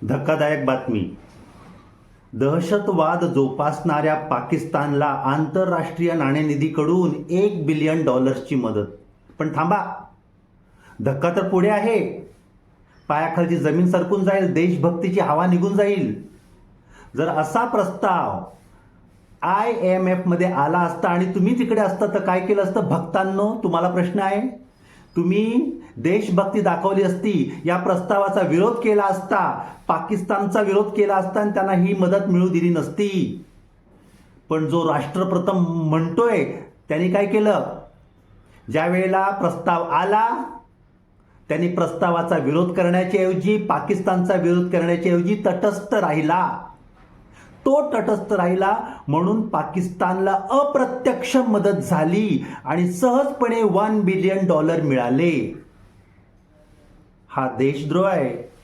धक्कादायक बातमी. दहशतवाद जोपासणाऱ्या पाकिस्तानला आंतरराष्ट्रीय नाणेनिधीकडून $1 बिलियन मदत. पण थांबा, धक्का तर पुढे आहे. पायाखालची जमीन सरकून जाईल, देशभक्तीची हवा निघून जाईल. जर असा प्रस्ताव IMF मध्ये आला असता आणि तुम्ही तिकडे असता तर काय केलं असतं? भक्तांनो, तुम्हाला प्रश्न आहे. तुम्ही देशभक्ती दाखवली असती, या प्रस्तावाचा विरोध केला असता, पाकिस्तानचा विरोध केला असता आणि त्यांना ही मदत मिळू दिली नसती. पण जो राष्ट्रप्रथम म्हणतोय त्यांनी काय केलं? ज्या वेळेला प्रस्ताव आला त्यांनी प्रस्तावाचा विरोध करण्याच्या ऐवजी, पाकिस्तानचा विरोध करण्याच्या ऐवजी तटस्थ राहिला. तो तटस्थ राहिला म्हणून पाकिस्तानला अप्रत्यक्ष मदत झाली आणि सहजपणे $1 बिलियन मिळाले. हा देशद्रोह आहे.